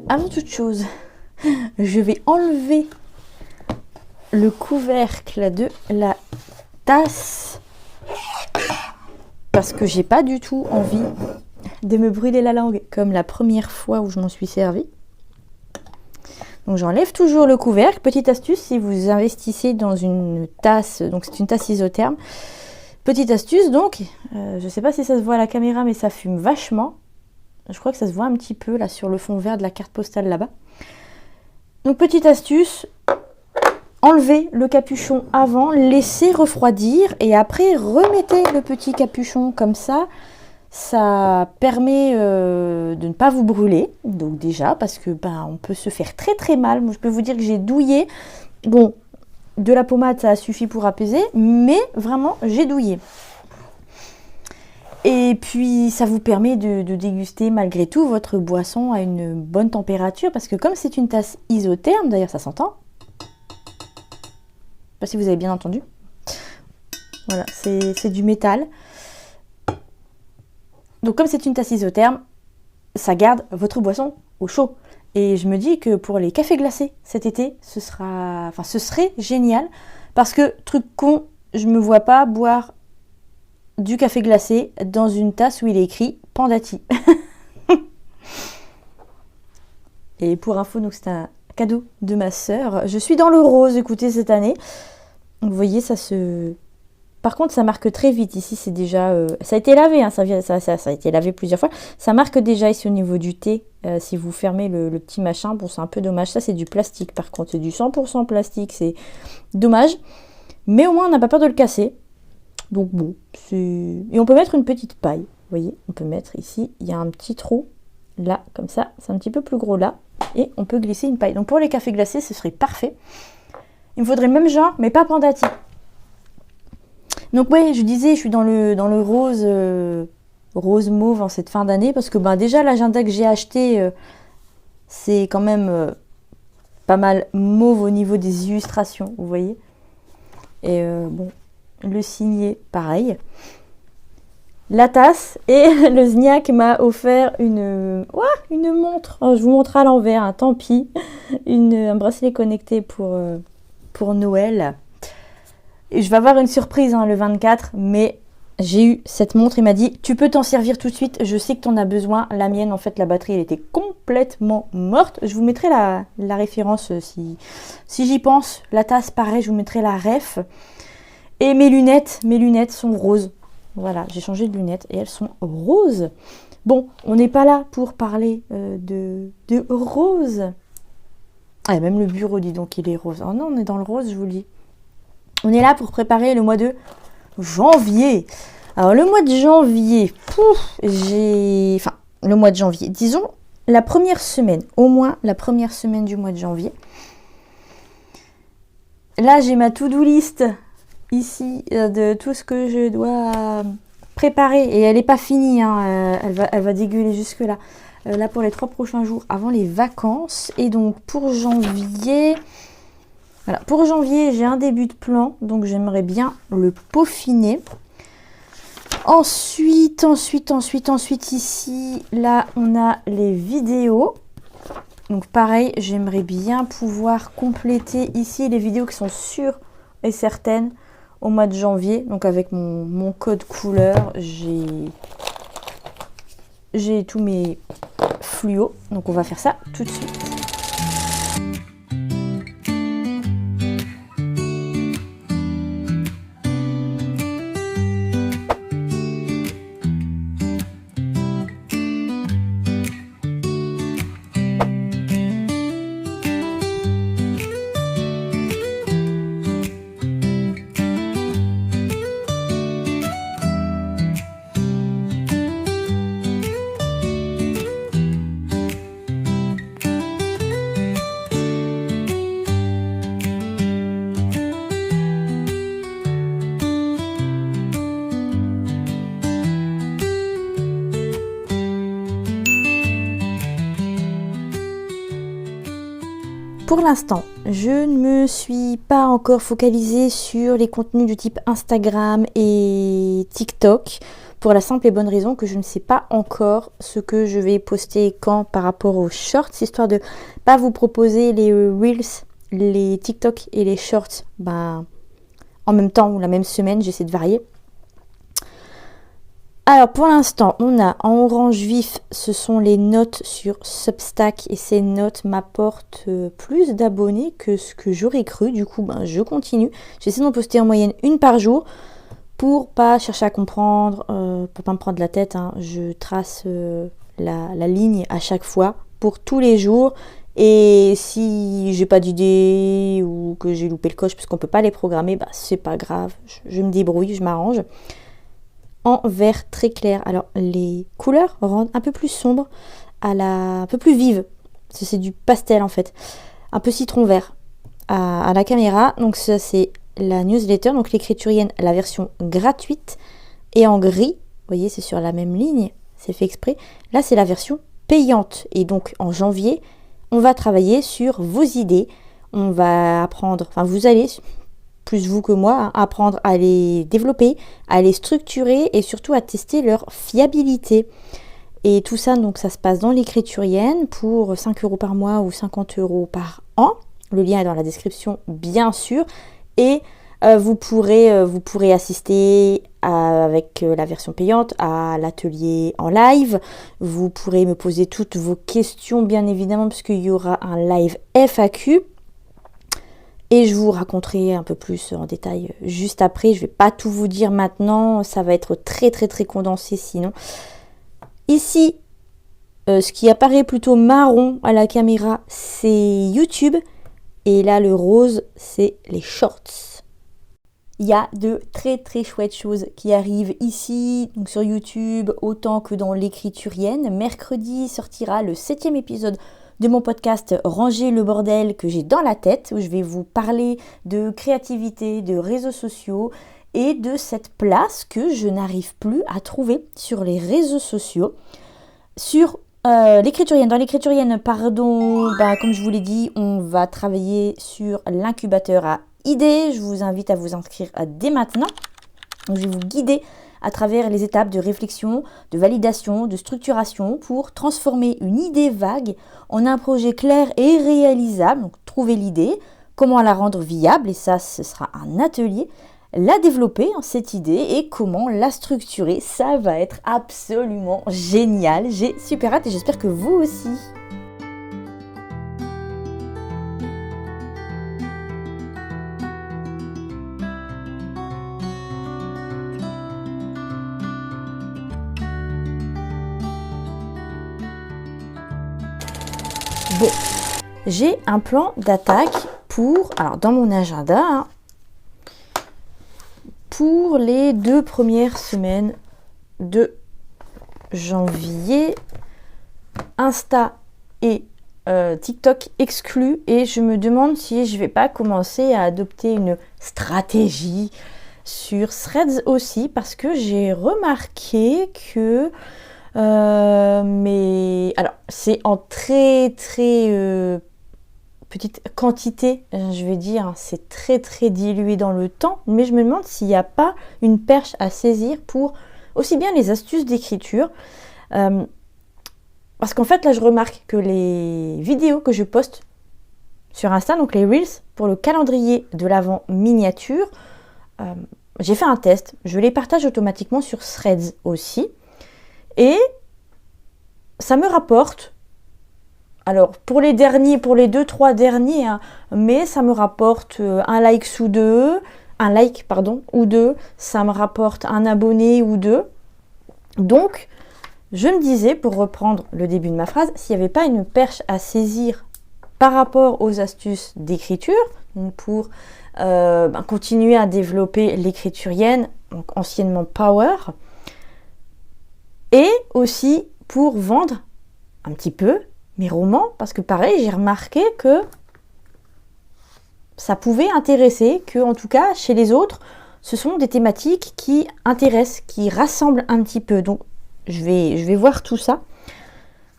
avant toute chose, je vais enlever le couvercle de la tasse parce que j'ai pas du tout envie de me brûler la langue comme la première fois où je m'en suis servi. Donc j'enlève toujours le couvercle. Petite astuce, si vous investissez dans une tasse, donc c'est une tasse isotherme. Petite astuce donc, je sais pas si ça se voit à la caméra, mais ça fume vachement. Je crois que ça se voit un petit peu là sur le fond vert de la carte postale là-bas. Donc petite astuce, enlevez le capuchon avant, laissez refroidir et après remettez le petit capuchon comme ça. Ça permet de ne pas vous brûler, donc déjà parce que on peut se faire très très mal. Moi je peux vous dire que j'ai douillé. Bon, de la pommade ça a suffi pour apaiser, mais vraiment j'ai douillé. Et puis ça vous permet de déguster malgré tout votre boisson à une bonne température parce que comme c'est une tasse isotherme, d'ailleurs ça s'entend. Je sais pas si vous avez bien entendu. Voilà, c'est du métal. Donc comme c'est une tasse isotherme, ça garde votre boisson au chaud. Et je me dis que pour les cafés glacés cet été, ce serait génial. Parce que, truc con, je me vois pas boire du café glacé dans une tasse où il est écrit Pandati. Et pour info, donc c'est un cadeau de ma sœur. Je suis dans le rose, écoutez, cette année. Vous voyez, ça se... Par contre, ça marque très vite. Ici, c'est déjà... ça a été lavé, hein, ça a été lavé plusieurs fois. Ça marque déjà ici au niveau du thé. Si vous fermez le petit machin, bon, c'est un peu dommage. Ça, c'est du plastique, par contre. C'est du 100% plastique. C'est dommage. Mais au moins, on n'a pas peur de le casser. Donc, bon, c'est... Et on peut mettre une petite paille. Vous voyez, on peut mettre ici, il y a un petit trou. Là, comme ça. C'est un petit peu plus gros là. Et on peut glisser une paille. Donc, pour les cafés glacés, ce serait parfait. Il me faudrait le même genre, mais pas Pandati. Donc ouais, je disais, je suis dans le rose, rose mauve en cette fin d'année parce que déjà l'agenda que j'ai acheté, c'est quand même pas mal mauve au niveau des illustrations, vous voyez. Et bon, le signet, pareil. La tasse et le Zniak m'a offert une montre. Oh, je vous montre à l'envers, hein, tant pis. Un bracelet connecté pour Noël. Et je vais avoir une surprise le 24, mais j'ai eu cette montre. Il m'a dit, tu peux t'en servir tout de suite. Je sais que tu en as besoin. La mienne, en fait, la batterie, elle était complètement morte. Je vous mettrai la référence si j'y pense. La tasse, pareil, je vous mettrai la ref. Et mes lunettes sont roses. Voilà, j'ai changé de lunettes et elles sont roses. Bon, on n'est pas là pour parler de rose. Ah, même le bureau, dis donc, il est rose. Oh non, on est dans le rose, je vous le dis. On est là pour préparer le mois de janvier. Alors, le mois de janvier, le mois de janvier, disons la première semaine, au moins la première semaine du mois de janvier. Là, j'ai ma to-do list ici de tout ce que je dois préparer. Et elle n'est pas finie, hein, elle va dégueuler jusque-là. Là, pour les 3 prochains jours avant les vacances. Et donc, pour janvier... Voilà, pour janvier, j'ai un début de plan, donc j'aimerais bien le peaufiner. Ensuite, ici, là, on a les vidéos. Donc pareil, j'aimerais bien pouvoir compléter ici les vidéos qui sont sûres et certaines au mois de janvier. Donc avec mon code couleur, j'ai tous mes fluos. Donc on va faire ça tout de suite. Pour l'instant, je ne me suis pas encore focalisée sur les contenus du type Instagram et TikTok pour la simple et bonne raison que je ne sais pas encore ce que je vais poster quand par rapport aux shorts, histoire de pas vous proposer les Reels, les TikTok et les shorts en même temps ou la même semaine, j'essaie de varier. Alors pour l'instant, on a en orange vif, ce sont les notes sur Substack et ces notes m'apportent plus d'abonnés que ce que j'aurais cru. Du coup, je continue. J'essaie d'en poster en moyenne une par jour pour pas chercher à comprendre, pour pas me prendre la tête. Je trace la ligne à chaque fois pour tous les jours. Et si j'ai pas d'idée ou que j'ai loupé le coche parce qu'on peut pas les programmer, c'est pas grave. Je me débrouille, je m'arrange. En vert très clair. Alors les couleurs rendent un peu plus sombre, un peu plus vive. C'est du pastel en fait, un peu citron vert à la caméra. Donc ça c'est la newsletter, donc l'écriturienne, la version gratuite et en gris. Vous voyez, c'est sur la même ligne, c'est fait exprès. Là c'est la version payante et donc en janvier, on va travailler sur vos idées. On va apprendre, vous allez plus vous que moi, apprendre à les développer, à les structurer et surtout à tester leur fiabilité. Et tout ça, donc ça se passe dans l'écriturienne pour 5 € par mois ou 50 € par an. Le lien est dans la description, bien sûr. Et vous pourrez assister avec la version payante à l'atelier en live. Vous pourrez me poser toutes vos questions, bien évidemment, puisqu'il y aura un live FAQ. Et je vous raconterai un peu plus en détail juste après. Je ne vais pas tout vous dire maintenant. Ça va être très très très condensé sinon. Ici, ce qui apparaît plutôt marron à la caméra, c'est YouTube. Et là, le rose, c'est les shorts. Il y a de très très chouettes choses qui arrivent ici, donc sur YouTube, autant que dans l'écriturienne. Mercredi sortira le 7e épisode de mon podcast Ranger le bordel que j'ai dans la tête, où je vais vous parler de créativité, de réseaux sociaux et de cette place que je n'arrive plus à trouver sur les réseaux sociaux. Sur l'écriturienne, dans l'écriturienne, comme je vous l'ai dit, on va travailler sur l'incubateur à idées. Je vous invite à vous inscrire dès maintenant. Donc, je vais vous guider à travers les étapes de réflexion, de validation, de structuration pour transformer une idée vague en un projet clair et réalisable. Donc, trouver l'idée, comment la rendre viable, et ça, ce sera un atelier. La développer, cette idée, et comment la structurer. Ça va être absolument génial. J'ai super hâte et j'espère que vous aussi. Bon, j'ai un plan d'attaque dans mon agenda, pour les 2 premières semaines de janvier. Insta et TikTok exclus, et je me demande si je vais pas commencer à adopter une stratégie sur Threads aussi, parce que j'ai remarqué que alors c'est en très très petite quantité, je vais dire, c'est très très dilué dans le temps, mais je me demande s'il n'y a pas une perche à saisir pour aussi bien les astuces d'écriture, parce qu'en fait là je remarque que les vidéos que je poste sur Insta, donc les Reels, pour le calendrier de l'Avent miniature, j'ai fait un test, je les partage automatiquement sur Threads aussi, et ça me rapporte, alors pour les 2-3 derniers, mais ça me rapporte un like ou deux, ça me rapporte un abonné ou deux. Donc, je me disais, pour reprendre le début de ma phrase, s'il n'y avait pas une perche à saisir par rapport aux astuces d'écriture, pour continuer à développer l'écriturienne, donc anciennement Power, et aussi pour vendre un petit peu mes romans, parce que pareil, j'ai remarqué que ça pouvait intéresser, que en tout cas chez les autres, ce sont des thématiques qui intéressent, qui rassemblent un petit peu. Donc je vais voir tout ça.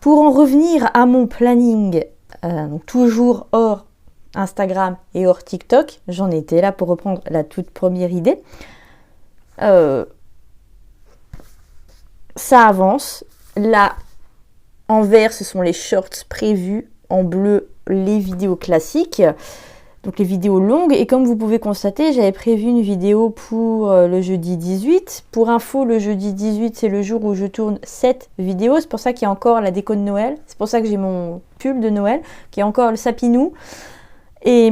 Pour en revenir à mon planning, donc toujours hors Instagram et hors TikTok, j'en étais là pour reprendre la toute première idée. ça avance. Là, en vert, ce sont les shorts prévus. En bleu, les vidéos classiques. Donc les vidéos longues. Et comme vous pouvez constater, j'avais prévu une vidéo pour le jeudi 18. Pour info, le jeudi 18, c'est le jour où je tourne 7 vidéos. C'est pour ça qu'il y a encore la déco de Noël. C'est pour ça que j'ai mon pull de Noël, qui est encore le sapinou. Et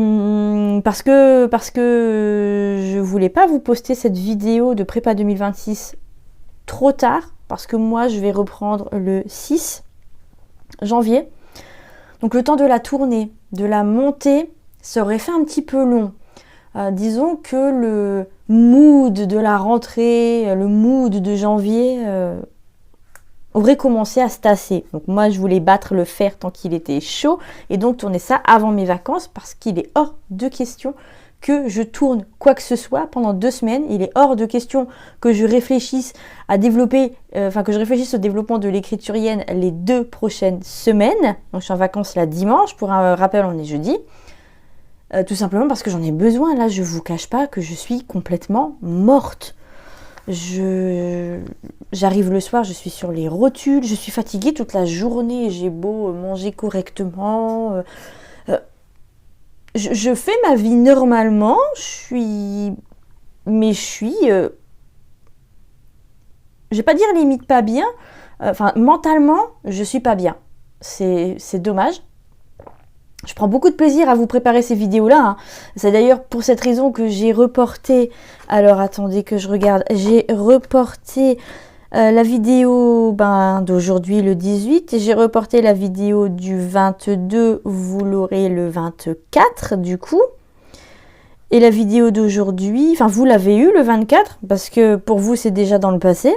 parce que je voulais pas vous poster cette vidéo de prépa 2026 trop tard. Parce que moi, je vais reprendre le 6 janvier. Donc le temps de la tournée, de la montée, ça aurait fait un petit peu long. Disons que le mood de la rentrée, le mood de janvier aurait commencé à se tasser. Donc moi, je voulais battre le fer tant qu'il était chaud et donc tourner ça avant mes vacances parce qu'il est hors de question que je tourne quoi que ce soit pendant 2 semaines. Il est hors de question que je réfléchisse à développer, que je réfléchisse au développement de l'écriturienne les 2 prochaines semaines. Donc je suis en vacances là dimanche, pour un rappel on est jeudi. Tout simplement parce que j'en ai besoin. Là, je vous cache pas que je suis complètement morte. J'arrive le soir, je suis sur les rotules, je suis fatiguée toute la journée, j'ai beau manger correctement. Je fais ma vie normalement, je vais pas dire limite pas bien, mentalement, je suis pas bien. C'est dommage. Je prends beaucoup de plaisir à vous préparer ces vidéos-là. Hein. C'est d'ailleurs pour cette raison que j'ai reporté... Alors, attendez que je regarde. J'ai reporté la vidéo d'aujourd'hui, le 18. Et j'ai reporté la vidéo du 22. Vous l'aurez le 24, du coup. Et la vidéo d'aujourd'hui... vous l'avez eu le 24, parce que pour vous, c'est déjà dans le passé.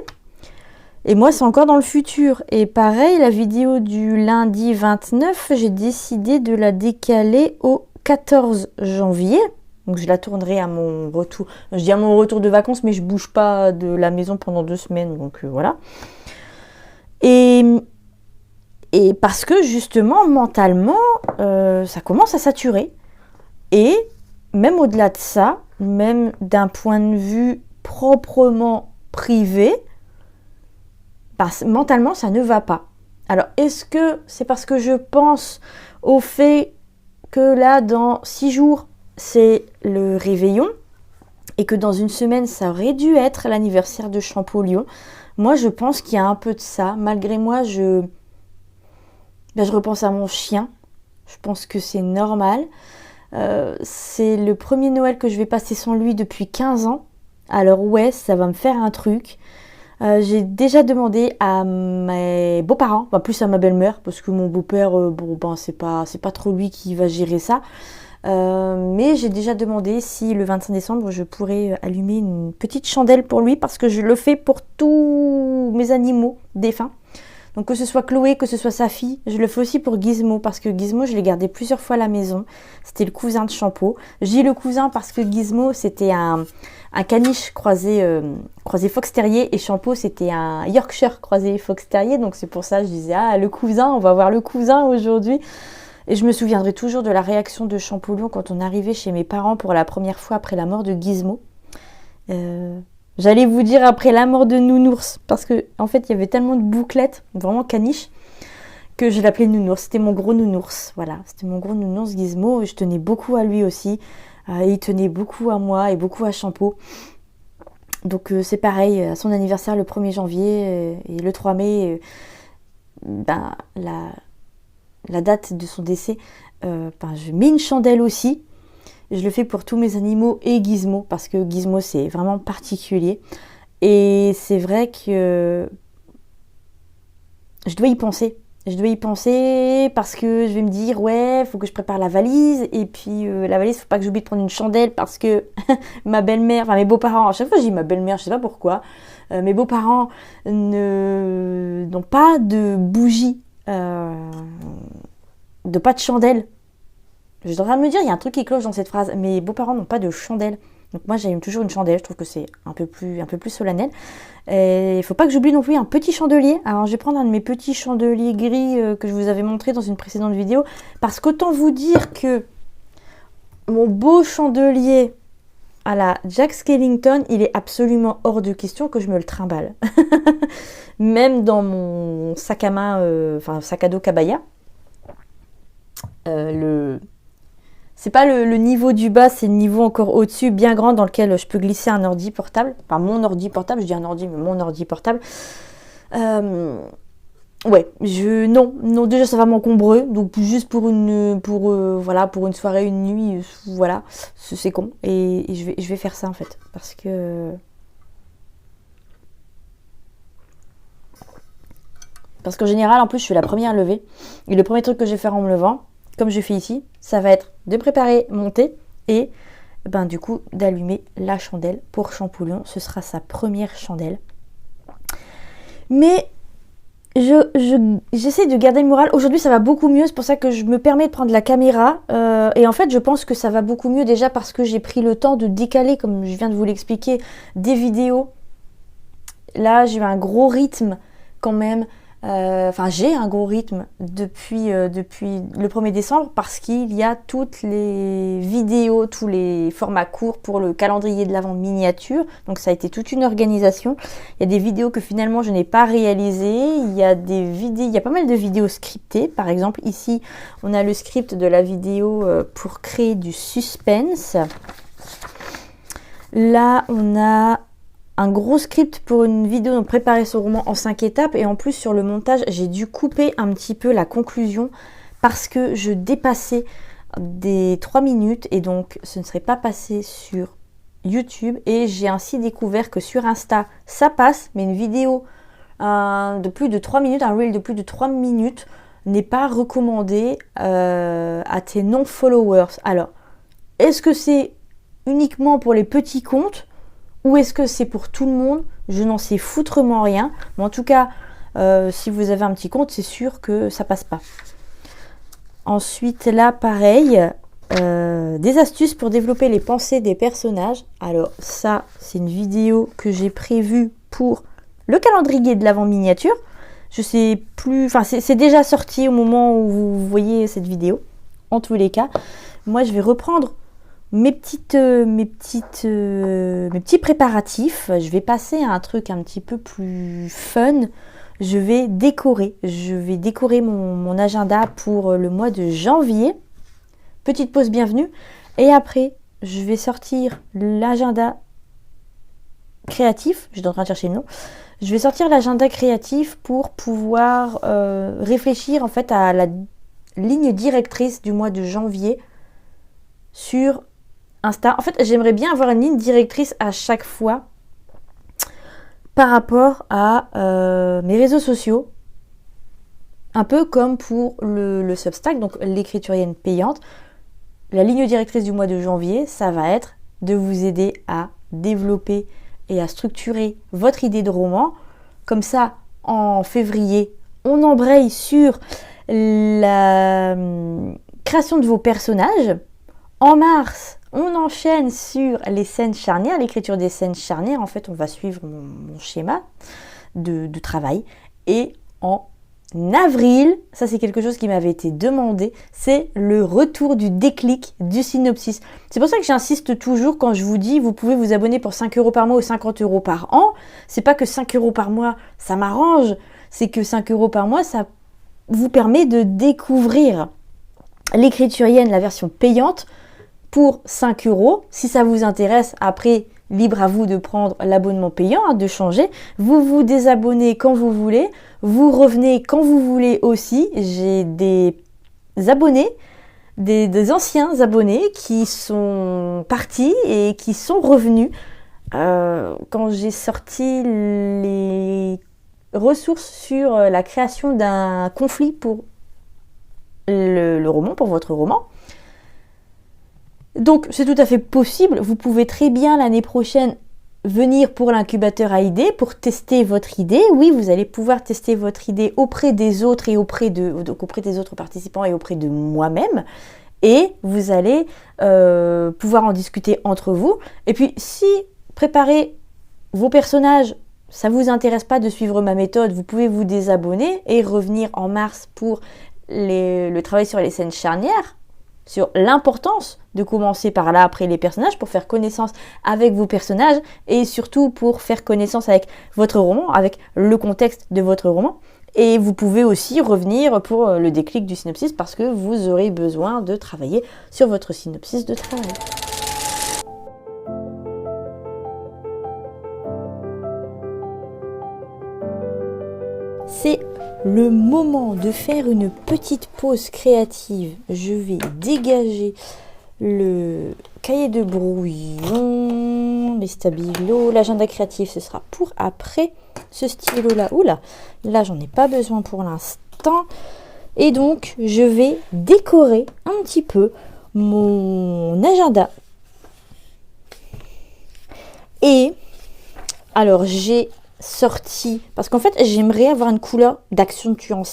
Et moi, c'est encore dans le futur. Et pareil, la vidéo du lundi 29, j'ai décidé de la décaler au 14 janvier. Donc, je la tournerai à mon retour. Je dis à mon retour de vacances, mais je bouge pas de la maison pendant 2 semaines. Donc, voilà. Et parce que, justement, mentalement, ça commence à saturer. Et même au-delà de ça, même d'un point de vue proprement privé, mentalement, ça ne va pas. Alors, est-ce que c'est parce que je pense au fait que là, dans 6 jours, c'est le réveillon et que dans 1 semaine, ça aurait dû être l'anniversaire de Champollion? Moi, je pense qu'il y a un peu de ça. Malgré moi, je repense à mon chien. Je pense que c'est normal. C'est le premier Noël que je vais passer sans lui depuis 15 ans. Alors ouais, ça va me faire un truc. J'ai déjà demandé à mes beaux-parents, plus à ma belle-mère, parce que mon beau-père, c'est pas trop lui qui va gérer ça. Mais j'ai déjà demandé si le 25 décembre, je pourrais allumer une petite chandelle pour lui, parce que je le fais pour tous mes animaux défunts. Donc que ce soit Chloé, que ce soit sa fille, je le fais aussi pour Gizmo, parce que Gizmo, je l'ai gardé plusieurs fois à la maison. C'était le cousin de Champeau. Je dis le cousin parce que Gizmo, c'était un caniche croisé fox terrier, et Champeau, c'était un Yorkshire croisé fox terrier. Donc c'est pour ça que je disais, le cousin, on va voir le cousin aujourd'hui. Et je me souviendrai toujours de la réaction de Champollion quand on arrivait chez mes parents pour la première fois après la mort de Gizmo. J'allais vous dire après la mort de Nounours, parce que en fait il y avait tellement de bouclettes, vraiment caniche, que je l'appelais Nounours. C'était mon gros Nounours, voilà, c'était mon gros Nounours Gizmo. Je tenais beaucoup à lui aussi, il tenait beaucoup à moi et beaucoup à Champeau. Donc c'est pareil, à son anniversaire le 1er janvier et le 3 mai, la date de son décès, je mets une chandelle aussi. Je le fais pour tous mes animaux et Gizmo, parce que Gizmo, c'est vraiment particulier. Et c'est vrai que je dois y penser. Je dois y penser parce que je vais me dire, ouais, il faut que je prépare la valise. Et puis, la valise, il ne faut pas que j'oublie de prendre une chandelle parce que ma belle-mère, mes beaux-parents, à chaque fois je dis ma belle-mère, je ne sais pas pourquoi, mes beaux-parents n'ont pas de bougie, pas de chandelle. Je suis en train de me dire, il y a un truc qui cloche dans cette phrase. Mes beaux-parents n'ont pas de chandelle. Donc moi, j'allume toujours une chandelle. Je trouve que c'est un peu plus solennel. Et il ne faut pas que j'oublie non plus un petit chandelier. Alors, je vais prendre un de mes petits chandeliers gris que je vous avais montré dans une précédente vidéo. Parce qu'autant vous dire que mon beau chandelier à la Jack Skellington, il est absolument hors de question que je me le trimballe. Même dans mon sac à main, sac à dos Kabaya. C'est pas le niveau du bas, c'est le niveau encore au-dessus, bien grand, dans lequel je peux glisser un ordi portable. Enfin, mon ordi portable, je dis un ordi, mais mon ordi portable. Ouais, non, déjà ça va m'encombrer, donc juste pour une soirée, une nuit, voilà, c'est con. Et je vais faire ça en fait, parce qu'en général, en plus, je suis la première à lever. Et le premier truc que je vais faire en me levant, comme je fais ici, ça va être de préparer mon thé et du coup d'allumer la chandelle pour Champollion. Ce sera sa première chandelle. Mais j'essaie de garder le moral. Aujourd'hui, ça va beaucoup mieux. C'est pour ça que je me permets de prendre la caméra. Et en fait, je pense que ça va beaucoup mieux déjà parce que j'ai pris le temps de décaler, comme je viens de vous l'expliquer, des vidéos. Là, j'ai eu un gros rythme quand même. J'ai un gros rythme depuis le 1er décembre parce qu'il y a toutes les vidéos, tous les formats courts pour le calendrier de l'Avent miniature. Donc ça a été toute une organisation. Il y a des vidéos que finalement je n'ai pas réalisées. Il y a pas mal de vidéos scriptées. Par exemple, ici, on a le script de la vidéo pour créer du suspense. Là, on a un gros script pour une vidéo, donc préparer son roman en 5 étapes. Et en plus, sur le montage, j'ai dû couper un petit peu la conclusion parce que je dépassais des 3 minutes et donc ce ne serait pas passé sur YouTube. Et j'ai ainsi découvert que sur Insta, ça passe, mais une vidéo de plus de 3 minutes, un reel de plus de 3 minutes n'est pas recommandé à tes non-followers. Alors, est-ce que c'est uniquement pour les petits comptes ou est-ce que c'est pour tout le monde? Je n'en sais foutrement rien. Mais en tout cas, si vous avez un petit compte, c'est sûr que ça passe pas. Ensuite, là, pareil, des astuces pour développer les pensées des personnages. Alors ça, c'est une vidéo que j'ai prévue pour le calendrier de l'Avent miniature. Je sais plus, enfin c'est déjà sorti au moment où vous voyez cette vidéo. En tous les cas, moi je vais reprendre mes petits préparatifs. Je vais passer à un truc un petit peu plus fun. Je vais décorer mon agenda pour le mois de janvier. Petite pause bienvenue. Et après, je vais sortir l'agenda créatif. J'étais en train de chercher le nom. Je vais sortir l'agenda créatif pour pouvoir réfléchir en fait à la ligne directrice du mois de janvier sur Insta. En fait, j'aimerais bien avoir une ligne directrice à chaque fois par rapport à mes réseaux sociaux. Un peu comme pour le Substack, donc l'écriturienne payante. La ligne directrice du mois de janvier, ça va être de vous aider à développer et à structurer votre idée de roman. Comme ça, en février, on embraye sur la création de vos personnages. En mars, on enchaîne sur les scènes charnières, l'écriture des scènes charnières. En fait, on va suivre mon schéma de travail. Et en avril, ça c'est quelque chose qui m'avait été demandé, c'est le retour du déclic du synopsis. C'est pour ça que j'insiste toujours quand je vous dis, vous pouvez vous abonner pour 5 € par mois ou 50 € par an. C'est pas que 5 € par mois, ça m'arrange. C'est que 5 € par mois, ça vous permet de découvrir l'écriturienne, la version payante, pour 5 €. Si ça vous intéresse, après, libre à vous de prendre l'abonnement payant, de changer. Vous vous désabonnez quand vous voulez. Vous revenez quand vous voulez aussi. J'ai des abonnés, des anciens abonnés qui sont partis et qui sont revenus. Quand j'ai sorti les ressources sur la création d'un conflit pour le roman, pour votre roman. Donc, c'est tout à fait possible. Vous pouvez très bien l'année prochaine venir pour l'incubateur à idées, pour tester votre idée. Oui, vous allez pouvoir tester votre idée auprès des autres et auprès des autres participants et auprès de moi-même. Et vous allez pouvoir en discuter entre vous. Et puis, si préparer vos personnages, ça ne vous intéresse pas de suivre ma méthode, vous pouvez vous désabonner et revenir en mars pour le travail sur les scènes charnières. sur l'importance de commencer par là après les personnages pour faire connaissance avec vos personnages et surtout pour faire connaissance avec votre roman, avec le contexte de votre roman. Et vous pouvez aussi revenir pour le déclic du synopsis parce que vous aurez besoin de travailler sur votre synopsis de travail. C'est le moment de faire une petite pause créative. Je vais dégager le cahier de brouillon, les stabilos, l'agenda créatif, ce sera pour après. Ce stylo-là, oula, là j'en ai pas besoin pour l'instant. Et donc, je vais décorer un petit peu mon agenda. Et alors, j'ai sorti, parce qu'en fait, j'aimerais avoir une couleur d'accentuation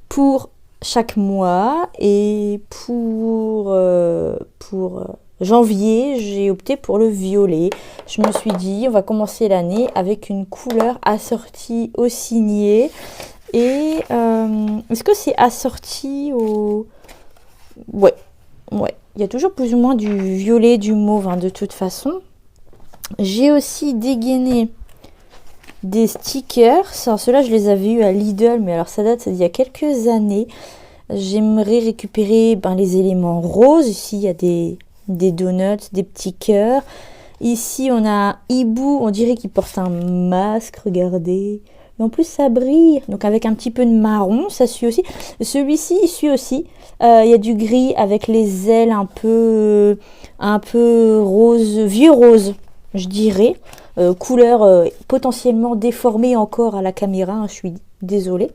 pour chaque mois. Et pour janvier, j'ai opté pour le violet. Je me suis dit, on va commencer l'année avec une couleur assortie au signet. Et est-ce que c'est assorti au... Ouais. Il y a toujours plus ou moins du violet, du mauve, hein, de toute façon. J'ai aussi dégainé des stickers. Alors, ceux-là, je les avais eus à Lidl, mais alors ça date d'il y a quelques années. J'aimerais récupérer les éléments roses. Ici, il y a des donuts, des petits cœurs. Ici, on a un hibou. On dirait qu'il porte un masque, regardez. Et en plus, ça brille. Donc, avec un petit peu de marron, ça suit aussi. Celui-ci, il suit aussi. Il y a du gris avec les ailes un peu rose, vieux rose, je dirais. Couleur potentiellement déformée encore à la caméra. Hein, je suis désolée.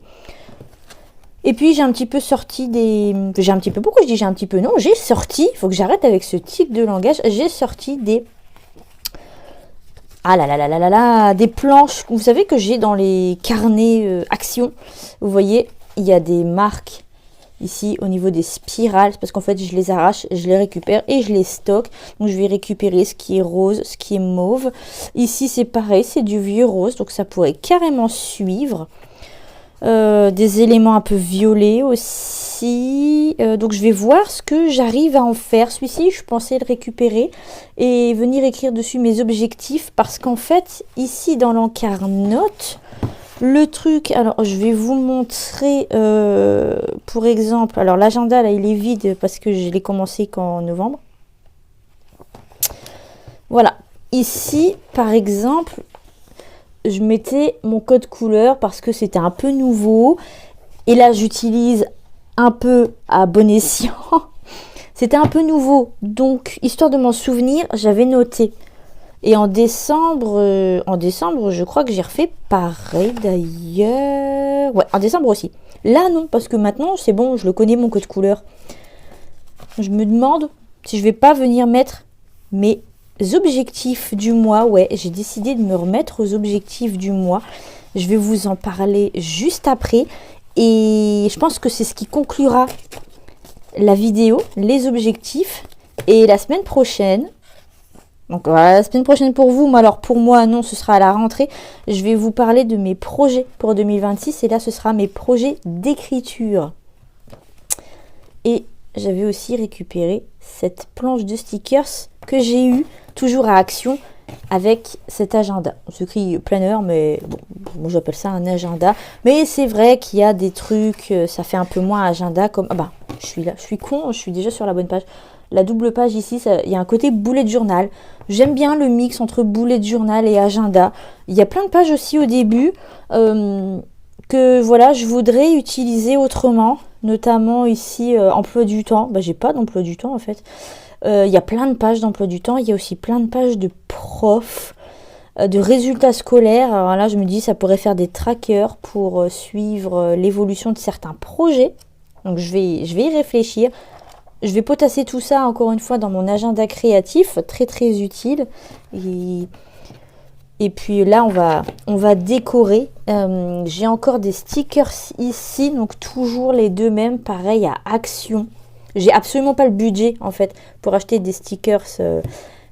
Et puis j'ai un petit peu sorti pourquoi je dis j'ai un petit peu, non, j'ai sorti, il faut que j'arrête avec ce type de langage, j'ai sorti des... Ah là là là là là là, des planches, vous savez que j'ai dans les carnets Action, vous voyez, il y a des marques ici au niveau des spirales, parce qu'en fait je les arrache, je les récupère et je les stocke, donc je vais récupérer ce qui est rose, ce qui est mauve. Ici c'est pareil, c'est du vieux rose, donc ça pourrait carrément suivre. Des éléments un peu violets aussi. Donc je vais voir ce que j'arrive à en faire. Celui-ci, je pensais le récupérer et venir écrire dessus mes objectifs. Parce qu'en fait, ici dans l'encart note, le truc... Alors, je vais vous montrer, pour exemple... Alors, l'agenda, là, il est vide parce que je l'ai commencé qu'en novembre. Voilà. Ici, par exemple... Je mettais mon code couleur parce que c'était un peu nouveau. Et là, j'utilise un peu à bon escient. C'était un peu nouveau. Donc, histoire de m'en souvenir, j'avais noté. Et en décembre, je crois que j'ai refait pareil d'ailleurs. Ouais, en décembre aussi. Là, non, parce que maintenant, c'est bon, je le connais, mon code couleur. Je me demande si je vais pas venir mettre mes objectifs du mois. Ouais, j'ai décidé de me remettre aux objectifs du mois. Je vais vous en parler juste après. Et je pense que c'est ce qui conclura la vidéo, les objectifs. Et la semaine prochaine, donc voilà, la semaine prochaine pour vous, mais alors pour moi, non, ce sera à la rentrée. Je vais vous parler de mes projets pour 2026. Et là, ce sera mes projets d'écriture. Et j'avais aussi récupéré cette planche de stickers que j'ai eue toujours à Action avec cet agenda. On s'écrit planeur, mais bon, moi j'appelle ça un agenda. Mais c'est vrai qu'il y a des trucs, ça fait un peu moins agenda comme... Ah bah, je suis là, je suis con, je suis déjà sur la bonne page. La double page ici, il y a un côté bullet journal. J'aime bien le mix entre bullet journal et agenda. Il y a plein de pages aussi au début que voilà, je voudrais utiliser autrement. Notamment ici, emploi du temps. Bah, j'ai pas d'emploi du temps en fait. Il y a plein de pages d'emploi du temps. Il y a aussi plein de pages de profs, de résultats scolaires. Alors là, je me dis, ça pourrait faire des trackers pour suivre l'évolution de certains projets. Donc, je vais y réfléchir. Je vais potasser tout ça, encore une fois, dans mon agenda créatif. Très, très utile. Et puis là, on va décorer. J'ai encore des stickers ici. Donc, toujours les deux mêmes. Pareil à Action. J'ai absolument pas le budget en fait pour acheter des stickers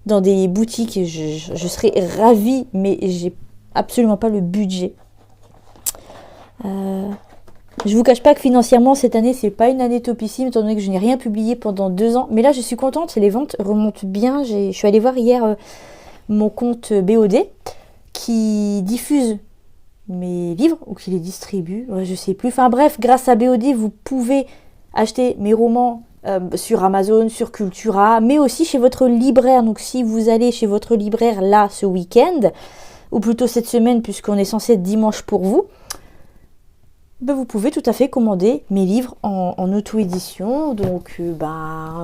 dans des boutiques. Je serais ravie, mais j'ai absolument pas le budget. Je vous cache pas que financièrement, cette année, c'est pas une année topissime, étant donné que je n'ai rien publié pendant 2 ans. Mais là, je suis contente, les ventes remontent bien. Je suis allée voir hier mon compte BOD qui diffuse mes livres ou qui les distribue, je sais plus. Enfin bref, grâce à BOD, vous pouvez acheter mes romans sur Amazon, sur Cultura, mais aussi chez votre libraire. Donc si vous allez chez votre libraire là ce week-end, ou plutôt cette semaine puisqu'on est censé être dimanche pour vous, ben, vous pouvez tout à fait commander mes livres en auto-édition. Donc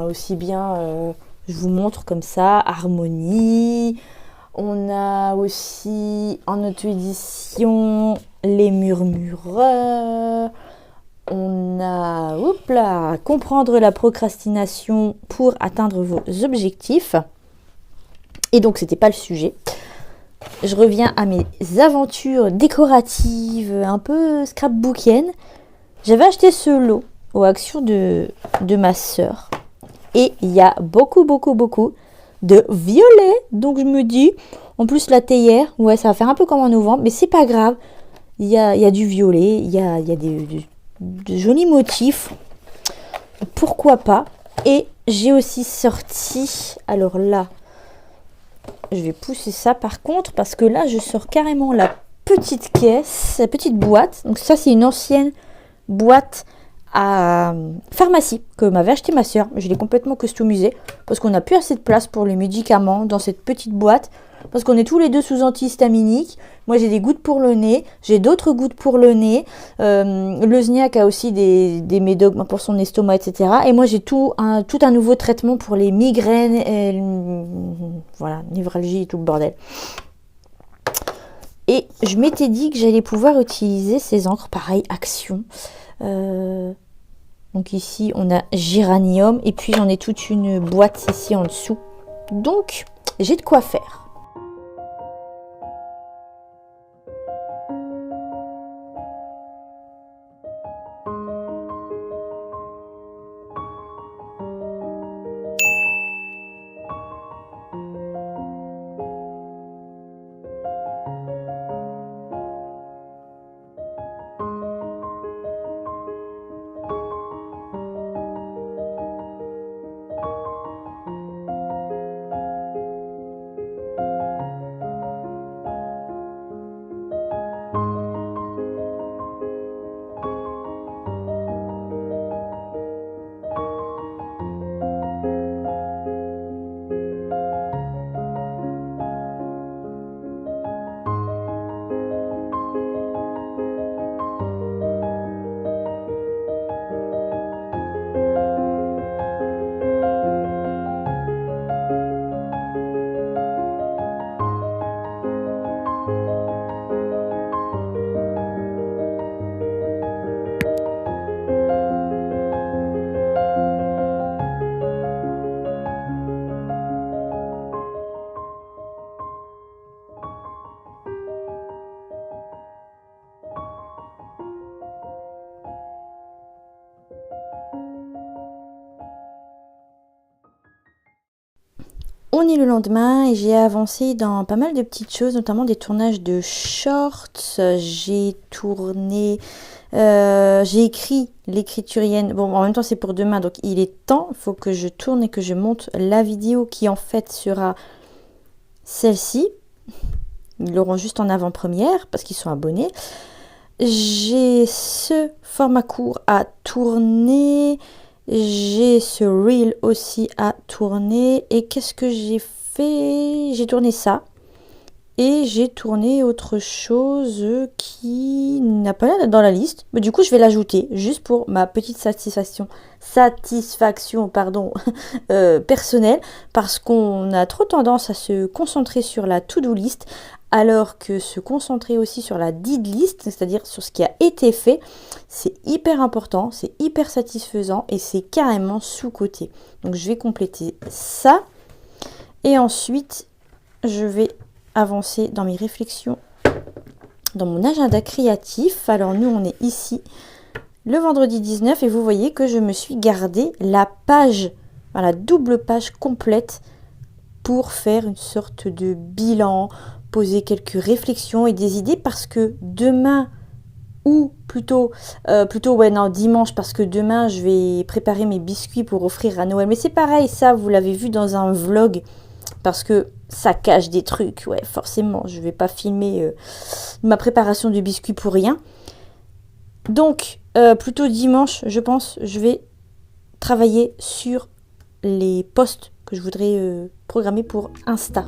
aussi bien, je vous montre comme ça, Harmonie. On a aussi en auto-édition Les Murmureurs. On a Comprendre la procrastination pour atteindre vos objectifs. Et donc, c'était pas le sujet. Je reviens à mes aventures décoratives, un peu scrapbookiennes. J'avais acheté ce lot aux actions de ma sœur. Et il y a beaucoup de violet. Donc je me dis, en plus la théière, ouais, ça va faire un peu comme en novembre, mais c'est pas grave. Il y a du violet, il y a de jolis motifs. Pourquoi pas? Et j'ai aussi sorti, alors là, je vais pousser ça par contre, parce que là, je sors carrément la petite caisse, la petite boîte. Donc ça, c'est une ancienne boîte à pharmacie que m'avait acheté ma soeur. Je l'ai complètement customisée parce qu'on n'a plus assez de place pour les médicaments dans cette petite boîte, parce qu'on est tous les deux sous antihistaminiques. Moi j'ai des gouttes pour le nez, j'ai d'autres gouttes pour le nez, le Zniak a aussi des médocs pour son estomac, etc. Et moi j'ai tout un nouveau traitement pour les migraines et voilà, névralgie et tout le bordel. Et je m'étais dit que j'allais pouvoir utiliser ces encres, pareil, Action. Donc ici on a géranium et puis j'en ai toute une boîte ici en dessous, donc j'ai de quoi faire. On est le lendemain et j'ai avancé dans pas mal de petites choses, notamment des tournages de shorts. J'ai écrit l'écriturienne. Bon, en même temps, c'est pour demain, donc il est temps. Il faut que je tourne et que je monte la vidéo qui en fait sera celle-ci. Ils l'auront juste en avant-première parce qu'ils sont abonnés. J'ai ce format court à tourner. J'ai ce reel aussi à tourner. Et qu'est-ce que j'ai fait? J'ai tourné ça. Et j'ai tourné autre chose qui n'a pas l'air d'être dans la liste. Mais du coup, je vais l'ajouter juste pour ma petite satisfaction personnelle. Parce qu'on a trop tendance à se concentrer sur la to-do list. Alors que se concentrer aussi sur la did list, c'est-à-dire sur ce qui a été fait, c'est hyper important, c'est hyper satisfaisant et c'est carrément sous-coté. Donc je vais compléter ça et ensuite je vais avancer dans mes réflexions, dans mon agenda créatif. Alors nous on est ici le vendredi 19 et vous voyez que je me suis gardé la page, la double page complète pour faire une sorte de bilan, poser quelques réflexions et des idées parce que demain, ou plutôt ouais non, dimanche, parce que demain je vais préparer mes biscuits pour offrir à Noël. Mais c'est pareil, ça vous l'avez vu dans un vlog, parce que ça cache des trucs, ouais, forcément, je vais pas filmer ma préparation de biscuits pour rien. Donc, plutôt dimanche, je pense, je vais travailler sur les posts que je voudrais programmer pour Insta.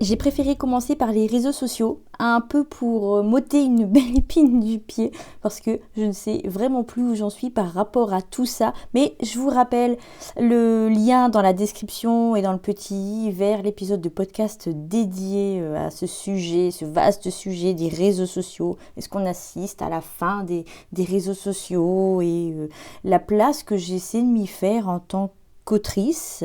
J'ai préféré commencer par les réseaux sociaux, un peu pour m'ôter une belle épine du pied, parce que je ne sais vraiment plus où j'en suis par rapport à tout ça. Mais je vous rappelle le lien dans la description et dans le petit vers l'épisode de podcast dédié à ce sujet, ce vaste sujet des réseaux sociaux. Est-ce qu'on assiste à la fin des réseaux sociaux et la place que j'essaie de m'y faire en tant qu'autrice.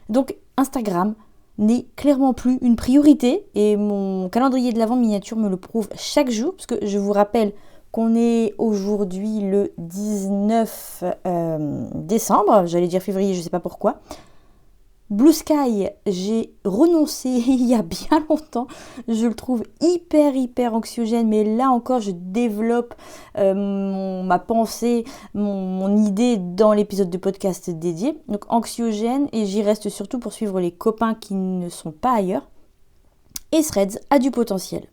Donc Instagram n'est clairement plus une priorité et mon calendrier de l'Avent miniature me le prouve chaque jour, parce que je vous rappelle qu'on est aujourd'hui le 19 décembre, j'allais dire février, je ne sais pas pourquoi. Blue Sky, j'ai renoncé il y a bien longtemps, je le trouve hyper anxiogène, mais là encore je développe ma pensée, mon idée dans l'épisode de podcast dédié. Donc anxiogène, et j'y reste surtout pour suivre les copains qui ne sont pas ailleurs. Et Threads a du potentiel.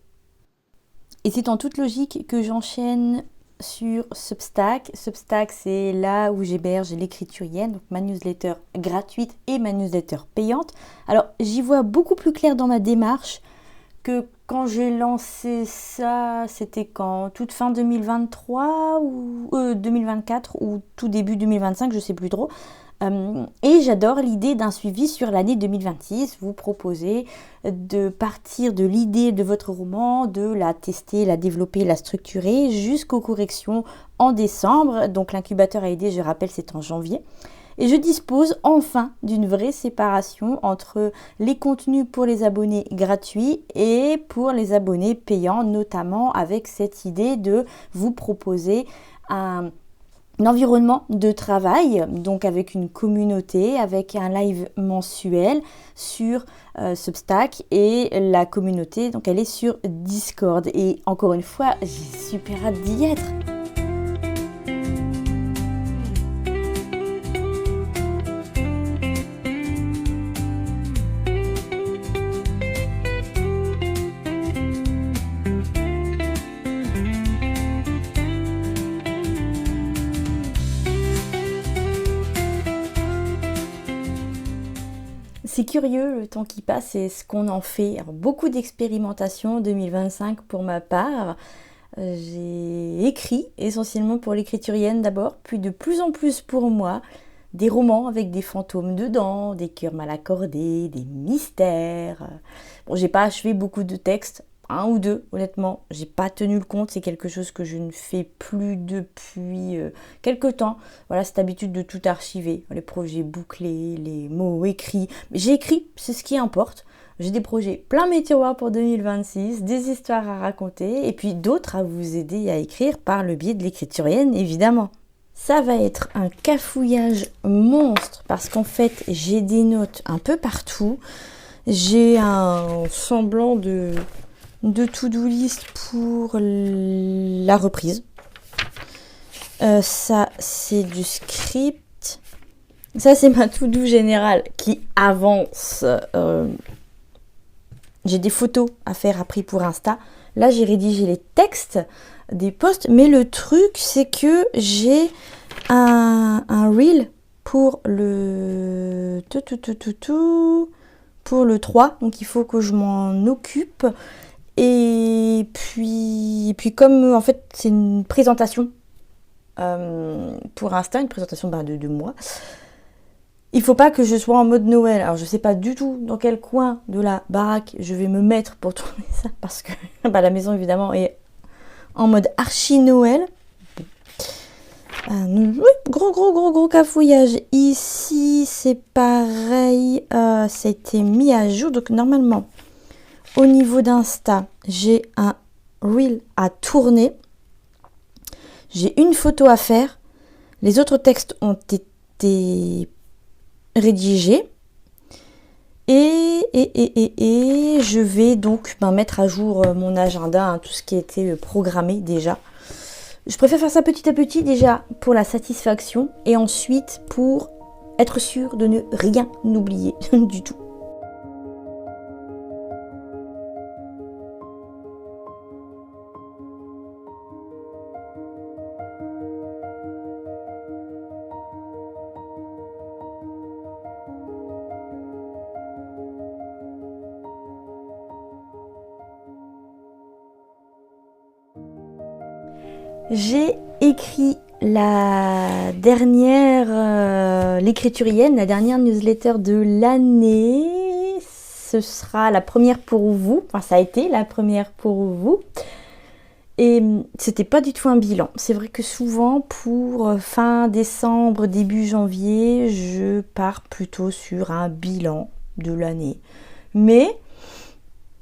Et c'est en toute logique que j'enchaîne sur Substack. Substack, c'est là où j'héberge l'écriturienne, donc ma newsletter gratuite et ma newsletter payante. Alors, j'y vois beaucoup plus clair dans ma démarche que quand j'ai lancé ça, c'était quand? Toute fin 2023 ou 2024 ou tout début 2025, je sais plus trop. Et j'adore l'idée d'un suivi sur l'année 2026. Vous proposez de partir de l'idée de votre roman, de la tester, la développer, la structurer jusqu'aux corrections en décembre. Donc l'incubateur AID, je rappelle, c'est en janvier. Et je dispose enfin d'une vraie séparation entre les contenus pour les abonnés gratuits et pour les abonnés payants, notamment avec cette idée de vous proposer un environnement de travail, donc avec une communauté, avec un live mensuel sur Substack, et la communauté, donc elle est sur Discord. Et encore une fois, j'ai super hâte d'y être. C'est curieux le temps qui passe et ce qu'on en fait. Alors, beaucoup d'expérimentation 2025 pour ma part. J'ai écrit essentiellement pour l'écriturienne d'abord, puis de plus en plus pour moi. Des romans avec des fantômes dedans, des cœurs mal accordés, des mystères. Bon, j'ai pas achevé beaucoup de textes, un ou deux, honnêtement. J'ai pas tenu le compte, c'est quelque chose que je ne fais plus depuis quelque temps. Voilà, cette habitude de tout archiver, les projets bouclés, les mots écrits. Mais j'ai écrit, c'est ce qui importe. J'ai des projets plein mes tiroirs pour 2026, des histoires à raconter, et puis d'autres à vous aider à écrire par le biais de l'écriturienne, évidemment. Ça va être un cafouillage monstre, parce qu'en fait, j'ai des notes un peu partout. J'ai un semblant de to-do list pour la reprise. Ça, c'est du script. Ça, c'est ma to-do générale qui avance. J'ai des photos à faire après pour Insta. Là, j'ai rédigé les textes des posts. Mais le truc, c'est que j'ai un reel pour le pour le 3. Donc, il faut que je m'en occupe. Et puis comme en fait, c'est une présentation pour Insta, une présentation de moi. Il faut pas que je sois en mode Noël. Alors je sais pas du tout dans quel coin de la baraque je vais me mettre pour tourner ça, parce que la maison évidemment est en mode archi Noël. Oui, gros cafouillage. Ici, c'est pareil. Ça a été mis à jour. Donc, normalement, au niveau d'Insta, j'ai un reel à tourner. J'ai une photo à faire. Les autres textes ont été rédigés. Et je vais donc mettre à jour mon agenda, hein, tout ce qui a été programmé déjà. Je préfère faire ça petit à petit déjà pour la satisfaction et ensuite pour être sûr de ne rien oublier du tout. J'ai écrit la dernière l'écriturienne, la dernière newsletter de l'année. Ce sera la première pour vous. Enfin, ça a été la première pour vous. Et c'était pas du tout un bilan. C'est vrai que souvent, pour fin décembre, début janvier, je pars plutôt sur un bilan de l'année. Mais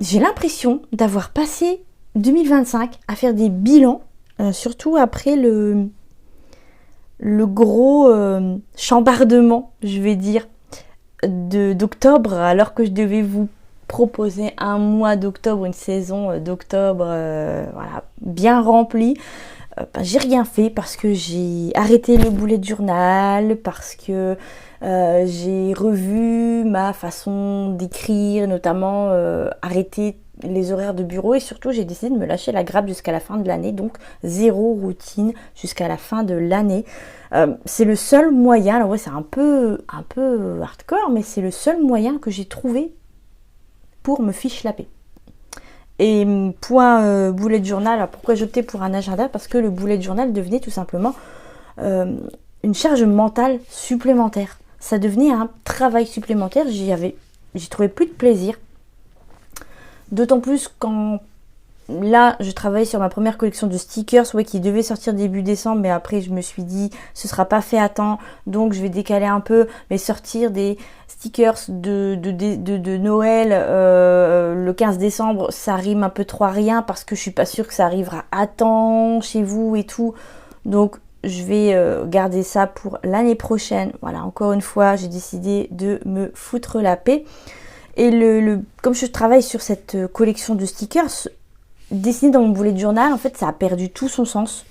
j'ai l'impression d'avoir passé 2025 à faire des bilans. Surtout après le gros chambardement, je vais dire, d'octobre, alors que je devais vous proposer un mois d'octobre, une saison d'octobre voilà, bien remplie. J'ai rien fait parce que j'ai arrêté le bullet journal, parce que j'ai revu ma façon d'écrire, notamment arrêter les horaires de bureau et surtout j'ai décidé de me lâcher la grappe jusqu'à la fin de l'année, donc 0 routine jusqu'à la fin de l'année. C'est le seul moyen, alors ouais c'est un peu hardcore, mais c'est le seul moyen que j'ai trouvé pour me fiche la paix. Et point bullet journal, alors pourquoi j'optais pour un agenda? Parce que le bullet journal devenait tout simplement une charge mentale supplémentaire. Ça devenait un travail supplémentaire, j'y trouvais plus de plaisir. D'autant plus quand là je travaille sur ma première collection de stickers qui devait sortir début décembre, mais après je me suis dit ce sera pas fait à temps, donc je vais décaler un peu, mais sortir des stickers de Noël le 15 décembre, ça rime un peu trop à rien parce que je suis pas sûre que ça arrivera à temps chez vous et tout, donc je vais garder ça pour l'année prochaine. Voilà, encore une fois j'ai décidé de me foutre la paix. Et comme je travaille sur cette collection de stickers, dessinés dans mon bullet journal, en fait, ça a perdu tout son sens.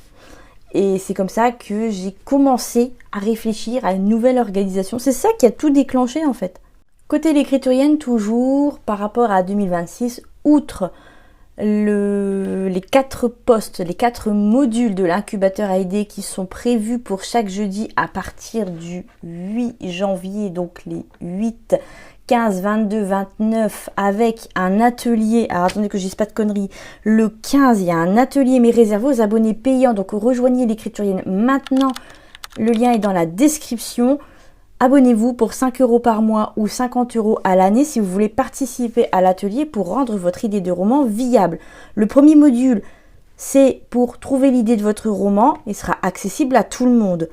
Et c'est comme ça que j'ai commencé à réfléchir à une nouvelle organisation. C'est ça qui a tout déclenché, en fait. Côté l'écriturienne, toujours, par rapport à 2026, outre les 4 postes, les 4 modules de l'incubateur AID qui sont prévus pour chaque jeudi à partir du 8 janvier, donc les 8, 15, 22, 29 avec un atelier, alors attendez que je dise pas de conneries, le 15 il y a un atelier mais réservé aux abonnés payants, donc rejoignez l'écriturienne maintenant, le lien est dans la description. Abonnez-vous pour 5 € par mois ou 50 € à l'année si vous voulez participer à l'atelier pour rendre votre idée de roman viable. Le premier module, c'est pour trouver l'idée de votre roman, il sera accessible à tout le monde.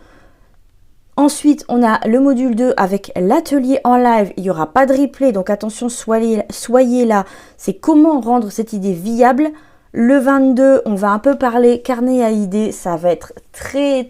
Ensuite, on a le module 2 avec l'atelier en live. Il n'y aura pas de replay, donc attention, soyez là. C'est comment rendre cette idée viable. Le 22, on va un peu parler carnet à idées. Ça va être très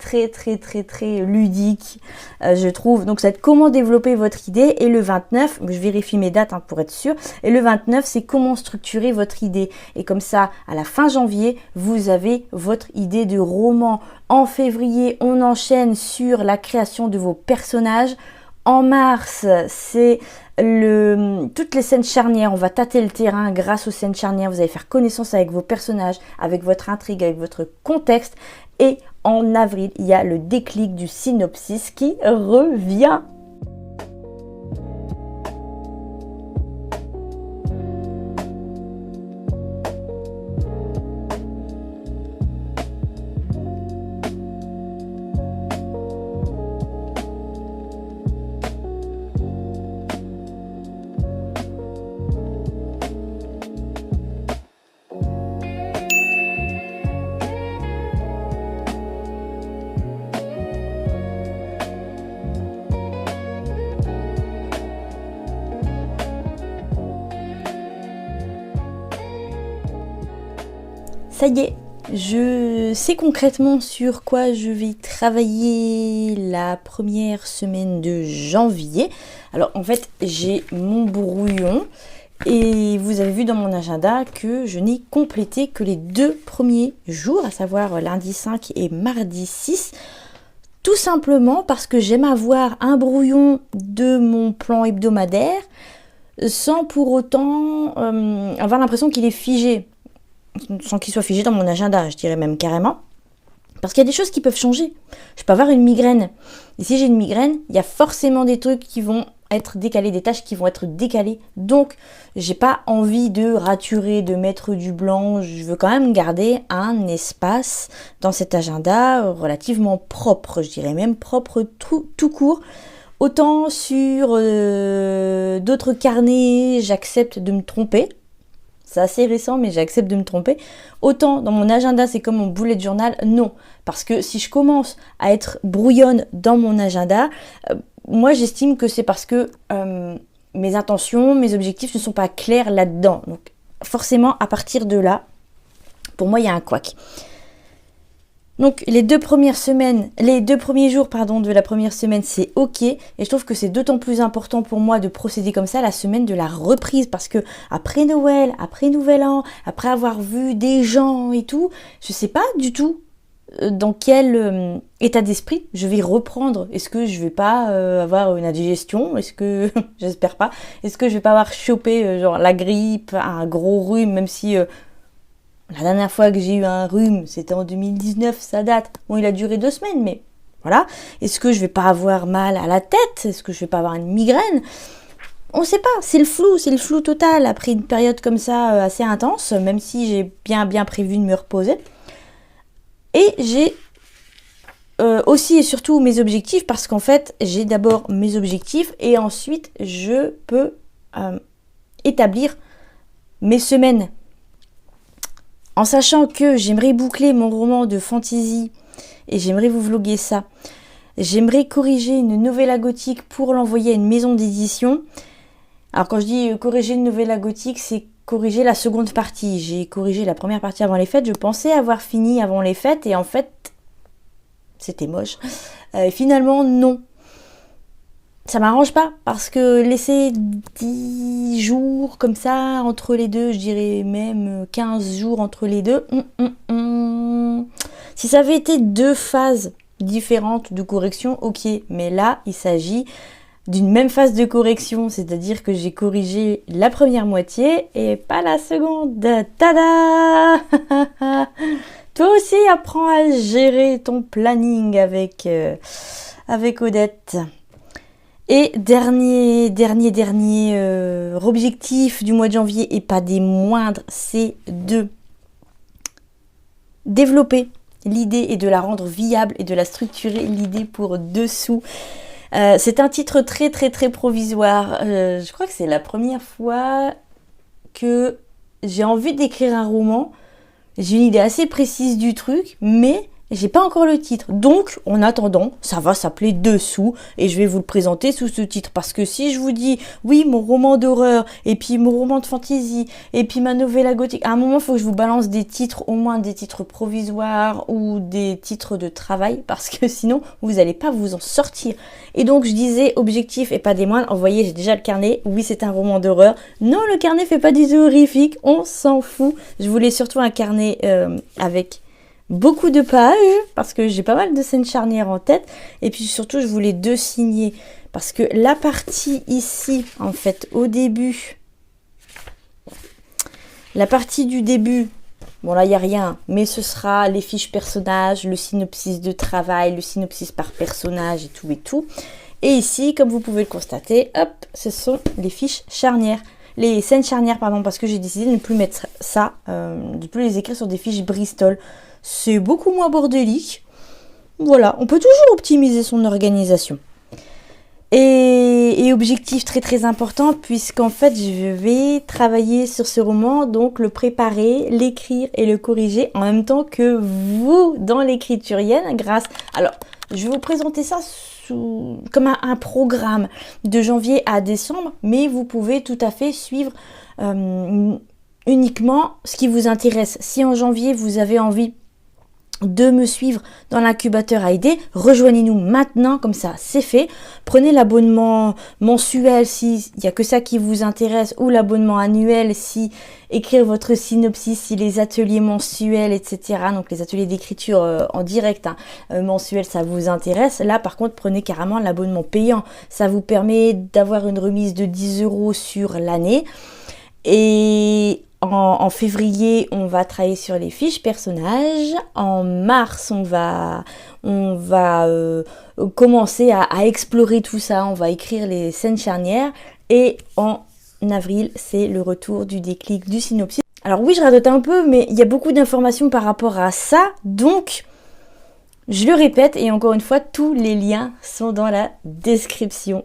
ludique, je trouve. Donc, ça va être comment développer votre idée. Et le 29, je vérifie mes dates pour être sûr. Et le 29, c'est comment structurer votre idée. Et comme ça, à la fin janvier, vous avez votre idée de roman. En février, on enchaîne sur la création de vos personnages. En mars, c'est toutes les scènes charnières. On va tâter le terrain grâce aux scènes charnières. Vous allez faire connaissance avec vos personnages, avec votre intrigue, avec votre contexte. Et en avril, il y a le déclic du synopsis qui revient. Ça y est, je sais concrètement sur quoi je vais travailler la première semaine de janvier. Alors en fait, j'ai mon brouillon et vous avez vu dans mon agenda que je n'ai complété que les 2 premiers jours, à savoir lundi 5 et mardi 6. Tout simplement parce que j'aime avoir un brouillon de mon plan hebdomadaire sans pour autant avoir l'impression qu'il est figé. Sans qu'il soit figé dans mon agenda, je dirais même carrément. Parce qu'il y a des choses qui peuvent changer. Je peux avoir une migraine. Et si j'ai une migraine, il y a forcément des trucs qui vont être décalés, des tâches qui vont être décalées. Donc, j'ai pas envie de raturer, de mettre du blanc. Je veux quand même garder un espace dans cet agenda relativement propre. Je dirais même propre tout court. Autant sur d'autres carnets, j'accepte de me tromper. C'est assez récent, mais j'accepte de me tromper. Autant dans mon agenda, c'est comme mon bullet journal, non. Parce que si je commence à être brouillonne dans mon agenda, moi j'estime que c'est parce que mes intentions, mes objectifs ne sont pas clairs là-dedans. Donc forcément, à partir de là, pour moi, il y a un couac. Donc les 2 premiers jours de la première semaine, c'est ok, et je trouve que c'est d'autant plus important pour moi de procéder comme ça la semaine de la reprise, parce que après Noël, après Nouvel An, après avoir vu des gens et tout, je sais pas du tout dans quel état d'esprit je vais reprendre. Est-ce que je vais pas avoir une indigestion? Est-ce que j'espère pas. Est-ce que je vais pas avoir chopé genre la grippe, un gros rhume, même si la dernière fois que j'ai eu un rhume, c'était en 2019, ça date. Bon, il a duré 2 semaines, mais voilà. Est-ce que je vais pas avoir mal à la tête? Est-ce que je vais pas avoir une migraine? On sait pas, c'est le flou total après une période comme ça assez intense, même si j'ai bien prévu de me reposer. Et j'ai aussi et surtout mes objectifs, parce qu'en fait, j'ai d'abord mes objectifs et ensuite je peux établir mes semaines. En sachant que j'aimerais boucler mon roman de fantasy et j'aimerais vous vloguer ça. J'aimerais corriger une novella gothique pour l'envoyer à une maison d'édition. Alors quand je dis corriger une novella gothique, c'est corriger la seconde partie. J'ai corrigé la première partie avant les fêtes. Je pensais avoir fini avant les fêtes et en fait, c'était moche. Finalement, non. Ça m'arrange pas parce que laisser 10 jours comme ça entre les deux, je dirais même 15 jours entre les deux. Si ça avait été 2 phases différentes de correction, ok. Mais là, il s'agit d'une même phase de correction, c'est-à-dire que j'ai corrigé la première moitié et pas la seconde. Tada! Toi aussi, apprends à gérer ton planning avec Odette. Et dernier objectif du mois de janvier, et pas des moindres, c'est de développer l'idée et de la rendre viable et de la structurer, l'idée pour dessous. C'est un titre très provisoire. Je crois que c'est la première fois que j'ai envie d'écrire un roman. J'ai une idée assez précise du truc, mais j'ai pas encore le titre. Donc, en attendant, ça va s'appeler Dessous et je vais vous le présenter sous ce titre. Parce que si je vous dis, oui, mon roman d'horreur, et puis mon roman de fantasy, et puis ma novella gothique, à un moment, il faut que je vous balance des titres, au moins des titres provisoires ou des titres de travail, parce que sinon, vous n'allez pas vous en sortir. Et donc, je disais objectif et pas des moindres. Vous voyez, j'ai déjà le carnet. Oui, c'est un roman d'horreur. Non, le carnet fait pas des horrifiques. On s'en fout. Je voulais surtout un carnet avec beaucoup de pages, parce que j'ai pas mal de scènes charnières en tête, et puis surtout je voulais 2 signés, parce que la partie ici, en fait, au début, la partie du début, bon là il n'y a rien, mais ce sera les fiches personnages, le synopsis de travail, le synopsis par personnage et tout. Et ici, comme vous pouvez le constater, hop, ce sont les fiches charnières. Les scènes charnières, pardon, parce que j'ai décidé de ne plus mettre ça, de ne plus les écrire sur des fiches Bristol. C'est beaucoup moins bordélique. Voilà, on peut toujours optimiser son organisation. Et objectif très important, puisqu'en fait je vais travailler sur ce roman, donc le préparer, l'écrire et le corriger en même temps que vous dans l'écriturienne. Alors, je vais vous présenter ça comme un programme de janvier à décembre, mais vous pouvez tout à fait suivre uniquement ce qui vous intéresse. Si en janvier, vous avez envie de me suivre dans l'incubateur AID, rejoignez-nous maintenant, comme ça c'est fait. Prenez l'abonnement mensuel s'il n'y a que ça qui vous intéresse, ou l'abonnement annuel si écrire votre synopsis, si les ateliers mensuels, etc. Donc les ateliers d'écriture en direct mensuel, ça vous intéresse. Là par contre, prenez carrément l'abonnement payant. Ça vous permet d'avoir une remise de 10 € sur l'année. Et en février, on va travailler sur les fiches personnages. En mars, on va commencer à explorer tout ça. On va écrire les scènes charnières. Et en avril, c'est le retour du déclic du synopsis. Alors oui, je radote un peu, mais il y a beaucoup d'informations par rapport à ça. Donc, je le répète, et encore une fois, tous les liens sont dans la description.